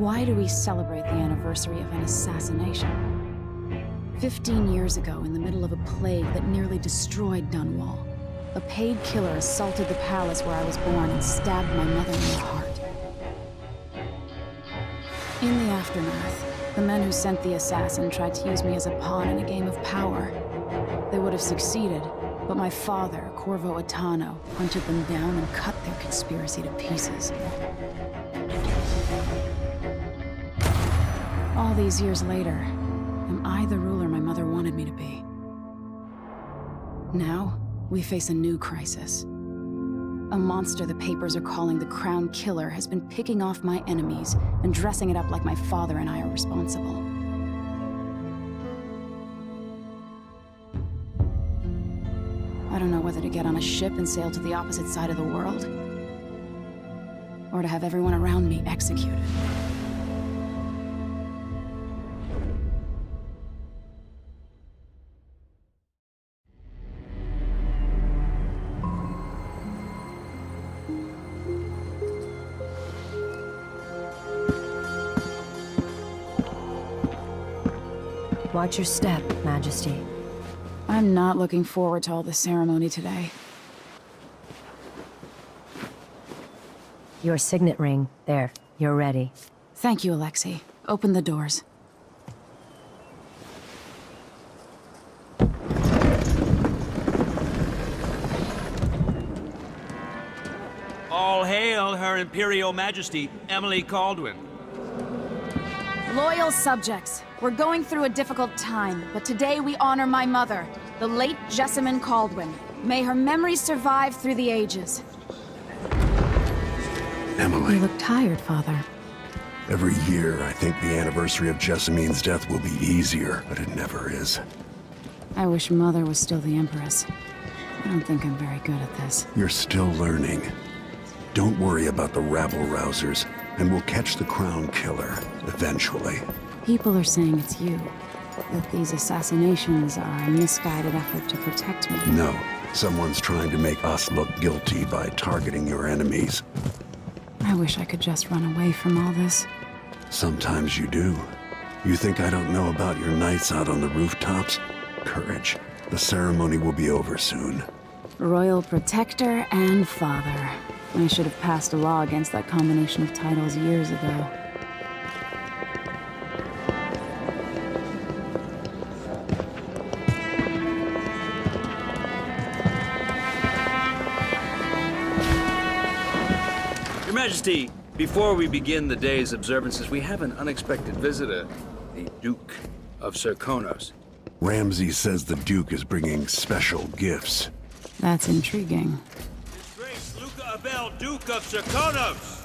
Why do we celebrate the anniversary of an assassination? 15 years ago, in the middle of a plague that nearly destroyed Dunwall, a paid killer assaulted the palace where I was born and stabbed my mother in the heart. In the aftermath, the men who sent the assassin tried to use me as a pawn in a game of power. They would have succeeded, but my father, Corvo Attano, hunted them down and cut their conspiracy to pieces. All these years later, am I the ruler my mother wanted me to be? Now, we face a new crisis. A monster the papers are calling the Crown Killer has been picking off my enemies and dressing it up like my father and I are responsible. I don't know whether to get on a ship and sail to the opposite side of the world, or to have everyone around me executed. Watch your step, Majesty. I'm not looking forward to all the ceremony today. Your signet ring. There. You're ready. Thank you, Alexei. Open the doors. All hail Her Imperial Majesty, Emily Caldwin. Loyal subjects, we're going through a difficult time, but today we honor my mother, the late Jessamine Caldwin. May her memory survive through the ages. Emily. You look tired, Father. Every year, I think the anniversary of Jessamine's death will be easier, but it never is. I wish Mother was still the Empress. I don't think I'm very good at this. You're still learning. Don't worry about the rabble-rousers, and we'll catch the Crown Killer, eventually. People are saying it's you. That these assassinations are a misguided effort to protect me. No, someone's trying to make us look guilty by targeting your enemies. I wish I could just run away from all this. Sometimes you do. You think I don't know about your nights out on the rooftops? Courage. The ceremony will be over soon. Royal Protector and Father. I should have passed a law against that combination of titles years ago. Your Majesty, before we begin the day's observances, we have an unexpected visitor, the Duke of Serkonos. Ramsay says the Duke is bringing special gifts. That's intriguing. His Grace Luca Abel, Duke of Serkonos!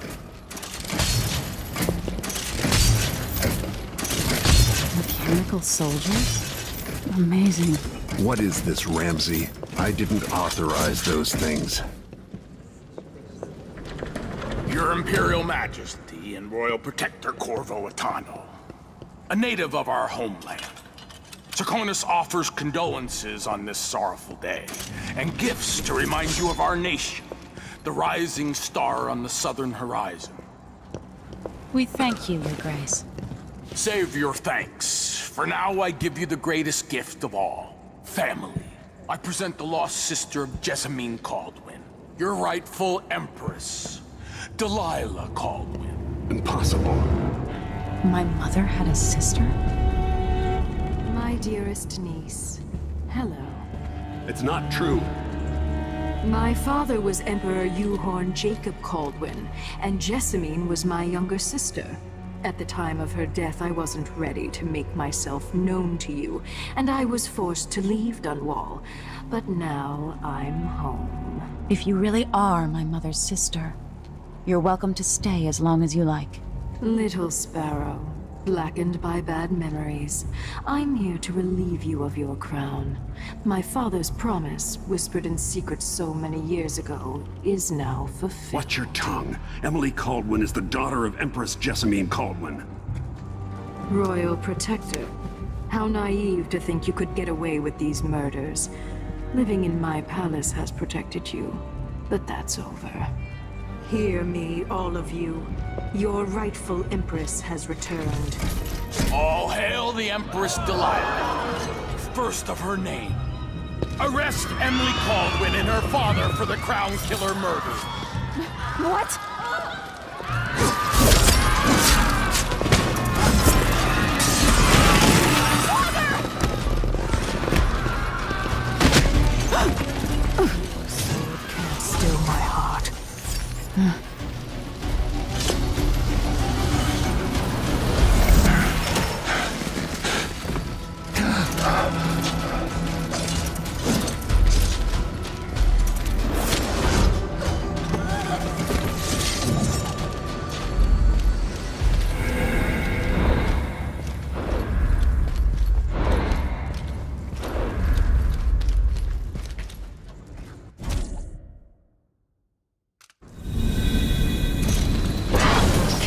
Mechanical soldiers? Amazing. What is this, Ramsay? I didn't authorize those things. Your Imperial Majesty and Royal Protector Corvo Attano, a native of our homeland. Serkonos offers condolences on this sorrowful day, and gifts to remind you of our nation, the rising star on the southern horizon. We thank you, Your Grace. Save your thanks. For now, I give you the greatest gift of all, family. I present the lost sister of Jessamine Caldwin, your rightful Empress, Delilah Caldwin. Impossible. My mother had a sister? My dearest niece, hello. It's not true. My father was Emperor Yuhorn Jacob Caldwin, and Jessamine was my younger sister. At the time of her death, I wasn't ready to make myself known to you, and I was forced to leave Dunwall. But now I'm home. If you really are my mother's sister, you're welcome to stay as long as you like. Little sparrow, blackened by bad memories, I'm here to relieve you of your crown. My father's promise, whispered in secret so many years ago, is now fulfilled. Watch your tongue. Emily Caldwin is the daughter of Empress Jessamine Caldwin. Royal Protector, how naive to think you could get away with these murders. Living in my palace has protected you, but that's over. Hear me, all of you. Your rightful Empress has returned. All hail the Empress Delilah, first of her name. Arrest Emily Caldwin and her father for the Crown Killer murder. What? Can't still my heart.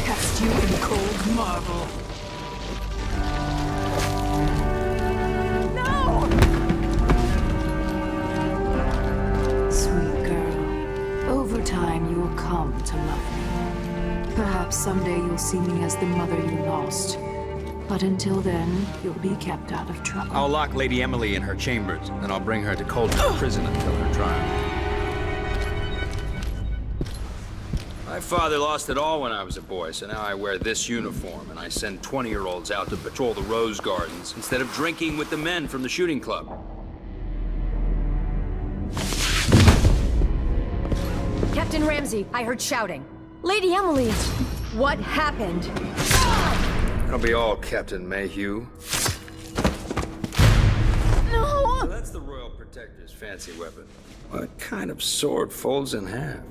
Cast you in cold marble. Sweet girl, over time you will come to love me. Perhaps someday you'll see me as the mother you lost. But until then, you'll be kept out of trouble. I'll lock Lady Emily in her chambers, and I'll bring her to Coldwood Prison until her trial. My father lost it all when I was a boy, so now I wear this uniform, and I send 20-year-olds out to patrol the rose gardens instead of drinking with the men from the shooting club. Captain Ramsey, I heard shouting. Lady Emily, what happened? That'll be all, Captain Mayhew. No! So that's the Royal Protector's fancy weapon. What kind of sword folds in half?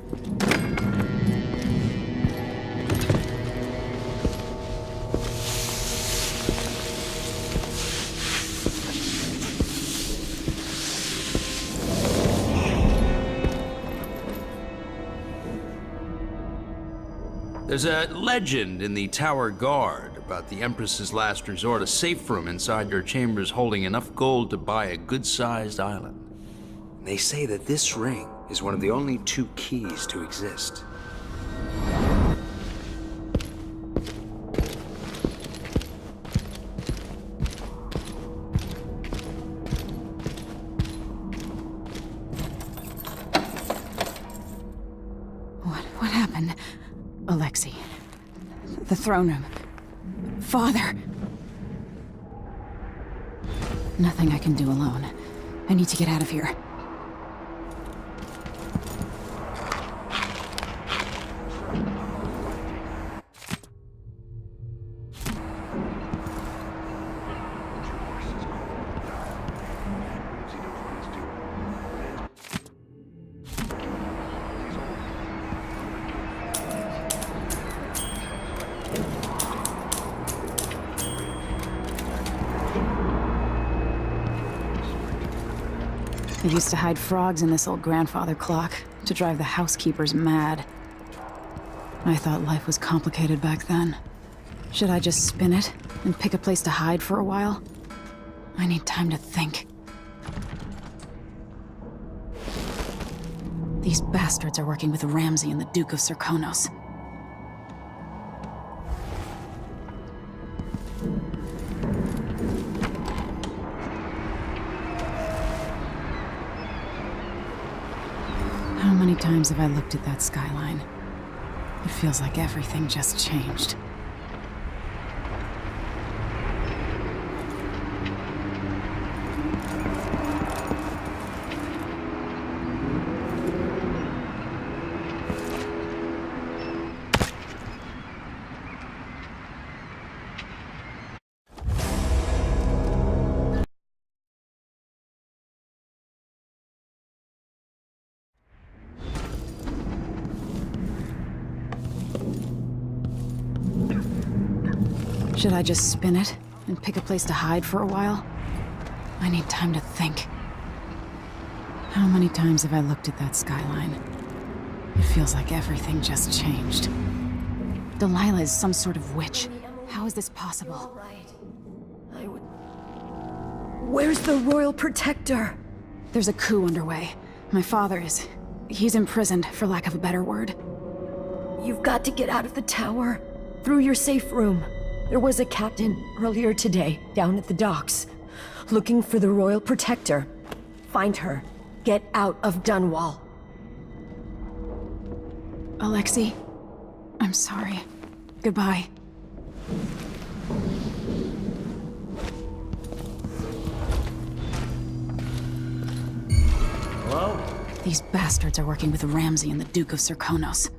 There's a legend in the Tower Guard about the Empress's last resort, a safe room inside your chambers holding enough gold to buy a good-sized island. They say that this ring is one of the only 2 keys to exist. What happened? Alexei. The throne room. Father. Nothing I can do alone. I need to get out of here. I used to hide frogs in this old grandfather clock to drive the housekeepers mad. I thought life was complicated back then. Should I just spin it and pick a place to hide for a while? I need time to think. These bastards are working with Ramsey and the Duke of Serkonos. How many times have I looked at that skyline? It feels like everything just changed. Should I just spin it and pick a place to hide for a while? I need time to think. How many times have I looked at that skyline? It feels like everything just changed. Delilah is some sort of witch. How is this possible? Where's the Royal Protector? There's a coup underway. My father is... he's imprisoned, for lack of a better word. You've got to get out of the tower. Through your safe room. There was a captain earlier today down at the docks, looking for the Royal Protector. Find her. Get out of Dunwall. Alexei, I'm sorry. Goodbye. Hello? These bastards are working with Ramsey and the Duke of Serkonos.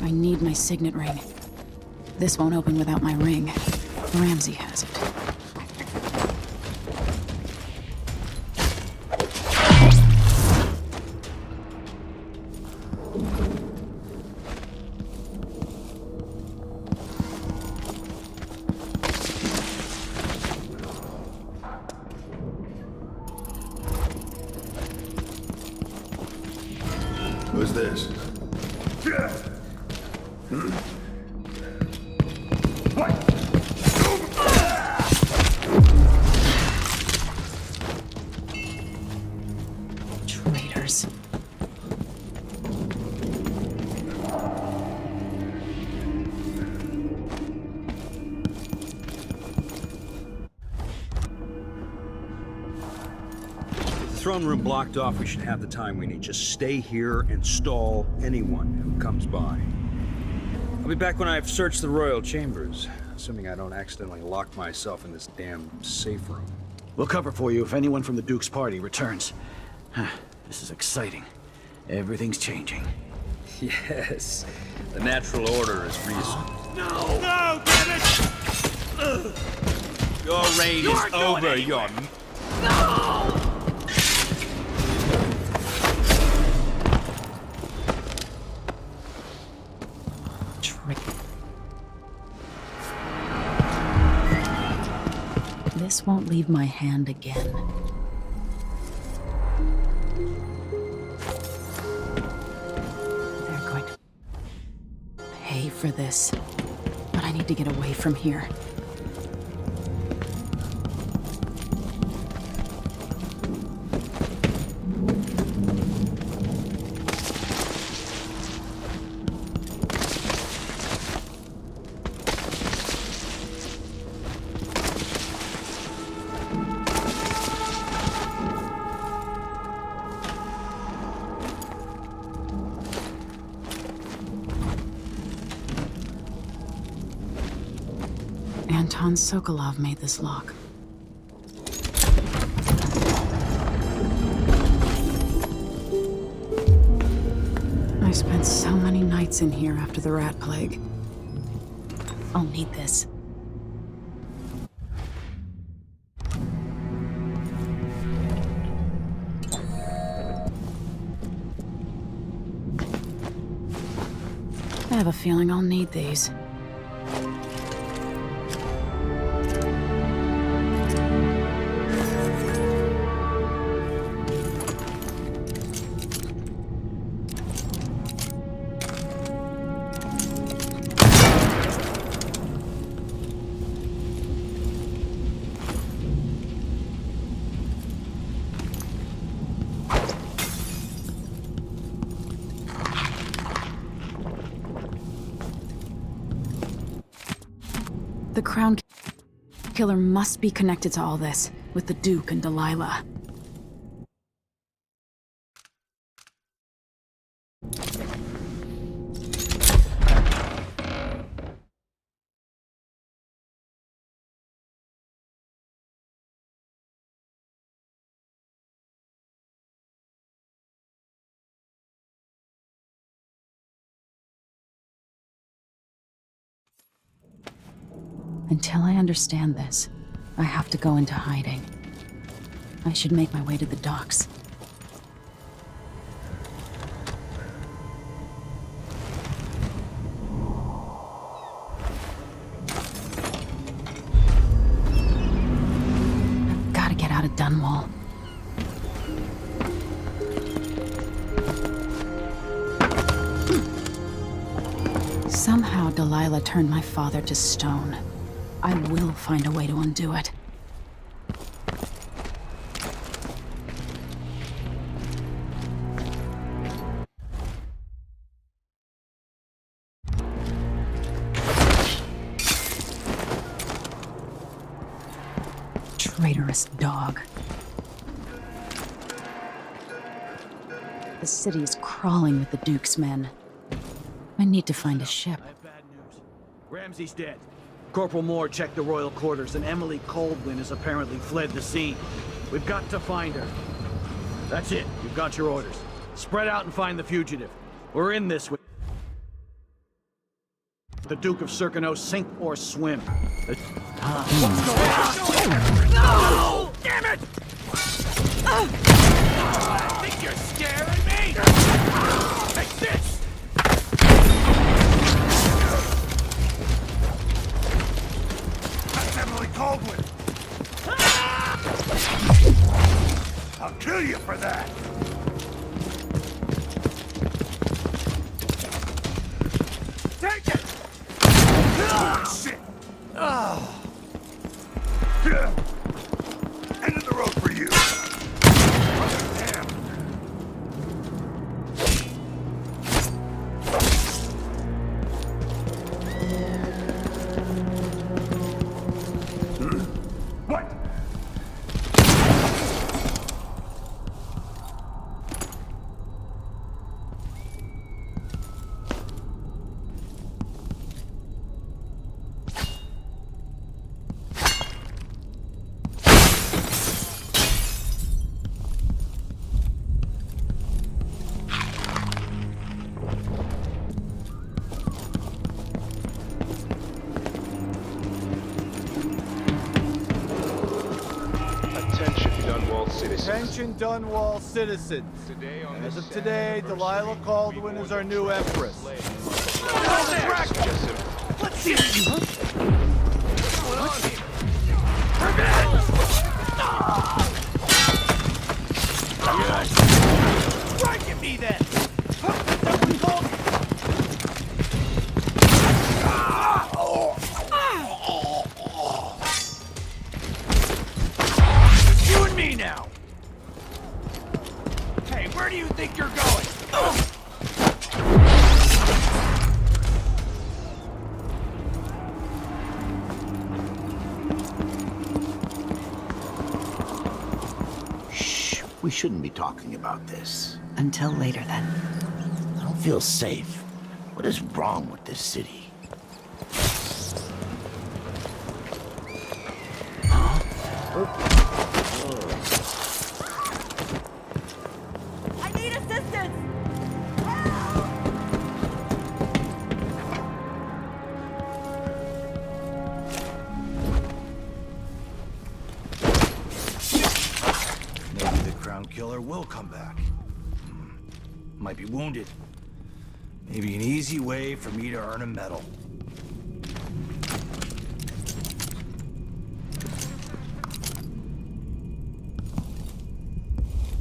I need my signet ring. This won't open without my ring. Ramsey has it. Who's this? Traitors. Throne room blocked off, we should have the time we need. Just stay here and stall anyone who comes by. I'll be back when I've searched the royal chambers, assuming I don't accidentally lock myself in this damn safe room. We'll cover for you if anyone from the Duke's party returns. This is exciting. Everything's changing. Yes, the natural order is reason. No, damn it! Your reign is over, your... This won't leave my hand again. They're going to pay for this. But I need to get away from here. Anton Sokolov made this lock. I spent so many nights in here after the rat plague. I'll need this. I have a feeling I'll need these. The Crown Killer must be connected to all this, with the Duke and Delilah. Until I understand this, I have to go into hiding. I should make my way to the docks. I've got to get out of Dunwall. Somehow Delilah turned my father to stone. I will find a way to undo it. Traitorous dog. The city is crawling with the Duke's men. I need to find a ship. I have bad news. Ramsey's dead. Corporal Moore checked the royal quarters, and Emily Coldwin has apparently fled the scene. We've got to find her. That's it. You've got your orders. Spread out and find the fugitive. We're in this with the Duke of Circano, sink or swim. No! Damn it! I think you're scaring me! Take this! That's Emily Coldwin! I'll kill you for that! Take it! Oh, shit! Oh. End of the road for you! Oh, damn! What? Attention Dunwall citizens. As of today, Delilah Caldwin is our new empress. Let's see you! What's going on here? Revenge! Yes! Strike at me then! Someone called me! It's you and me now! Hey, where do you think you're going? Shh, we shouldn't be talking about this. Until later, then. I don't feel safe. What is wrong with this city? I need assistance! Maybe the Crown Killer will come back. Might be wounded. Maybe an easy way for me to earn a medal.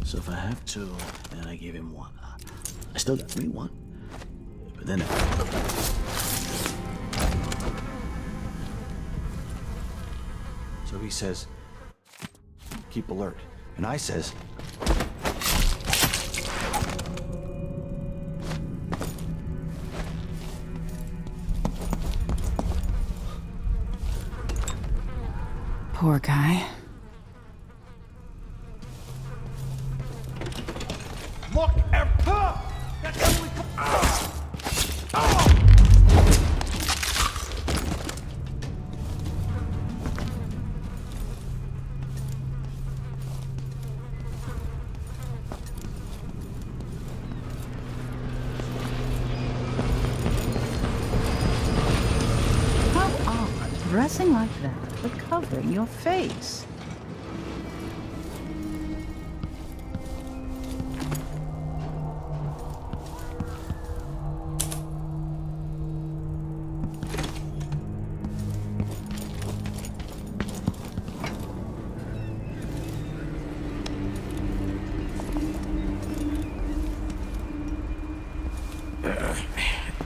So if I have two, then I give him one. I still got 3-1. But then So he says, keep alert. And I says, Poor guy. Look, that's Emily How odd, dressing like that, but covering your face.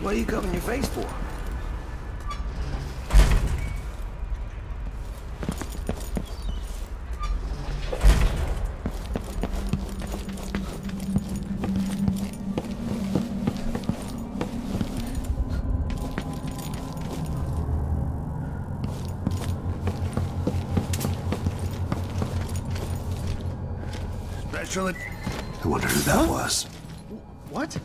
what are you covering your face for? naturally. I wonder who that was. What?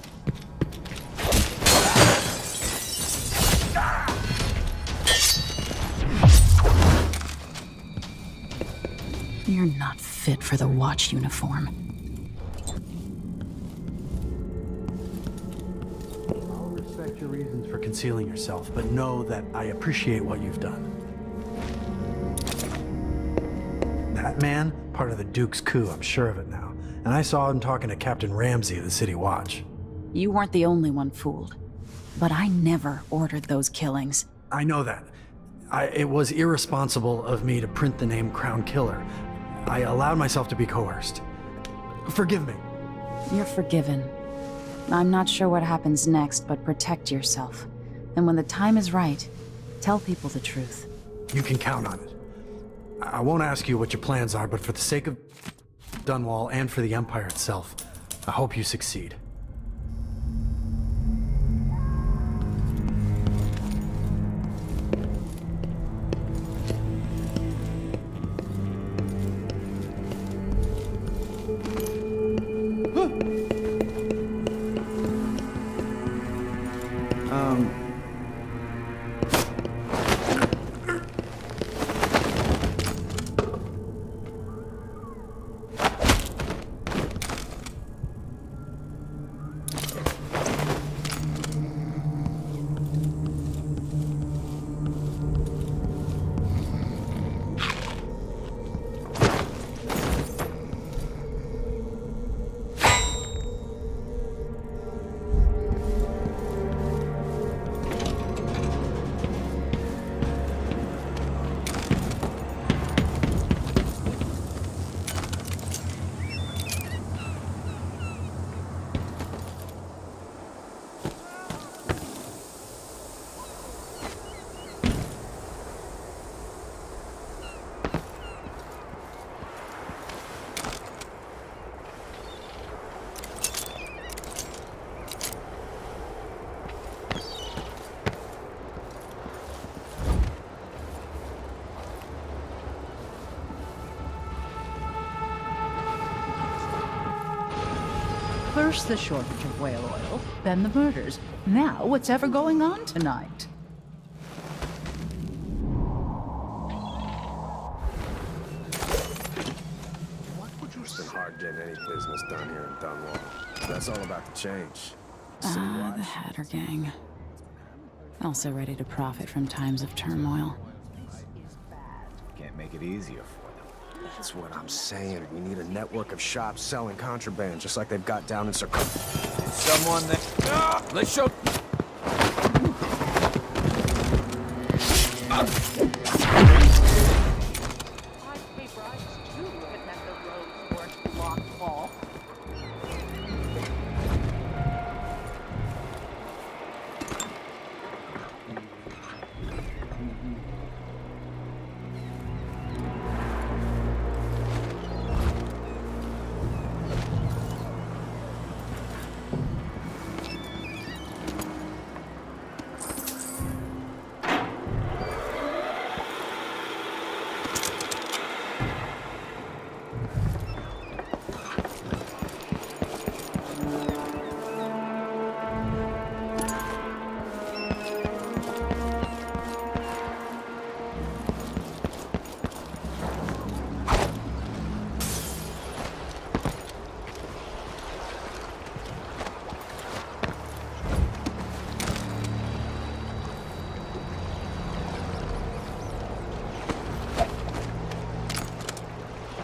You're not fit for the watch uniform. I'll respect your reasons for concealing yourself, but know that I appreciate what you've done. That man, part of the Duke's coup, I'm sure of it now. And I saw him talking to Captain Ramsey of the City Watch. You weren't the only one fooled. But I never ordered those killings. I know that. It was irresponsible of me to print the name Crown Killer. I allowed myself to be coerced. Forgive me. You're forgiven. I'm not sure what happens next, but protect yourself. And when the time is right, tell people the truth. You can count on it. I won't ask you what your plans are, but for the sake of Dunwall and for the Empire itself, I hope you succeed. First the shortage of whale oil, then the murders. Now what's ever going on tonight? It's been hard getting any business done here in Dunwall. That's all about to change. The Hatter Gang. Also ready to profit from times of turmoil. Can't make it easier for them. That's what I'm saying. We need a network of shops selling contraband, just like they've got down in Someone that... Let's show...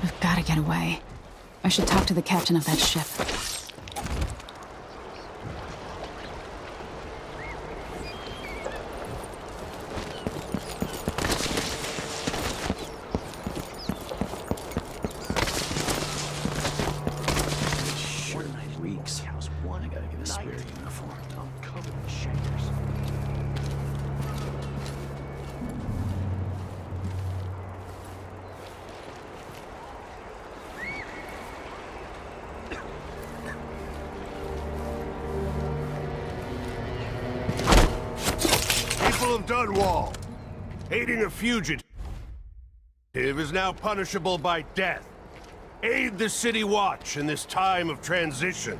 We've got to get away. I should talk to the captain of that ship. Sure reeks. I gotta get a spare uniform. I'm covered in shakers. People of Dunwall, aiding a fugitive is now punishable by death. Aid the City Watch in this time of transition.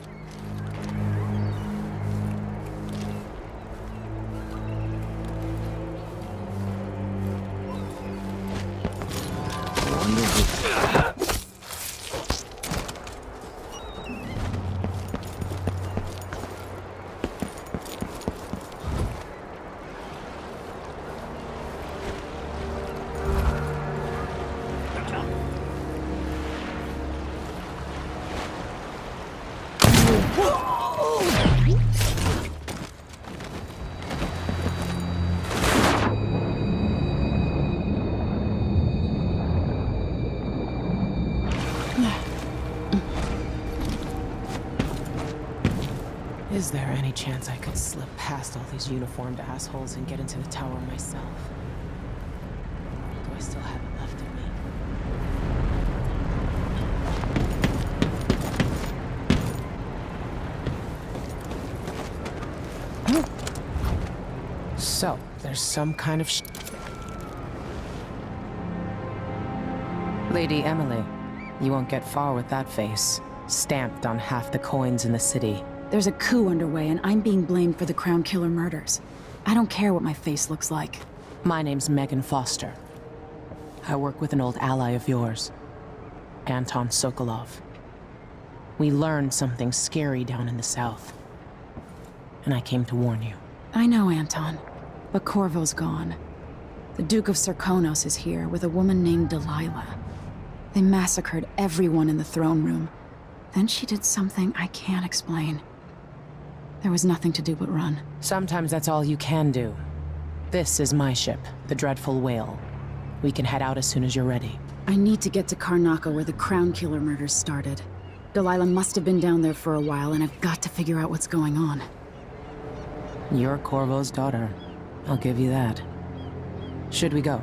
Is there any chance I could slip past all these uniformed assholes and get into the tower myself? Do I still have it left in me? So, there's some kind of Lady Emily, you won't get far with that face. Stamped on half the coins in the city. There's a coup underway, and I'm being blamed for the Crown Killer murders. I don't care what my face looks like. My name's Megan Foster. I work with an old ally of yours, Anton Sokolov. We learned something scary down in the south, and I came to warn you. I know, Anton, but Corvo's gone. The Duke of Serkonos is here with a woman named Delilah. They massacred everyone in the throne room. Then she did something I can't explain. There was nothing to do but run. Sometimes that's all you can do. This is my ship, the Dreadful Whale. We can head out as soon as you're ready. I need to get to Karnaca where the Crown Killer murders started. Delilah must have been down there for a while, and I've got to figure out what's going on. You're Corvo's daughter. I'll give you that. Should we go?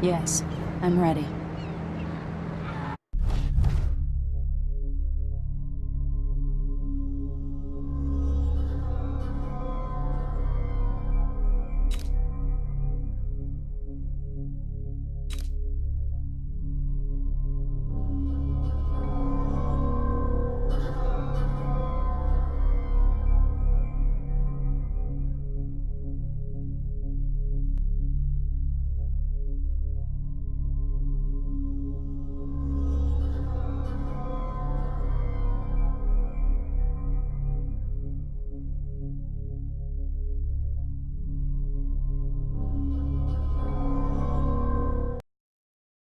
Yes, I'm ready.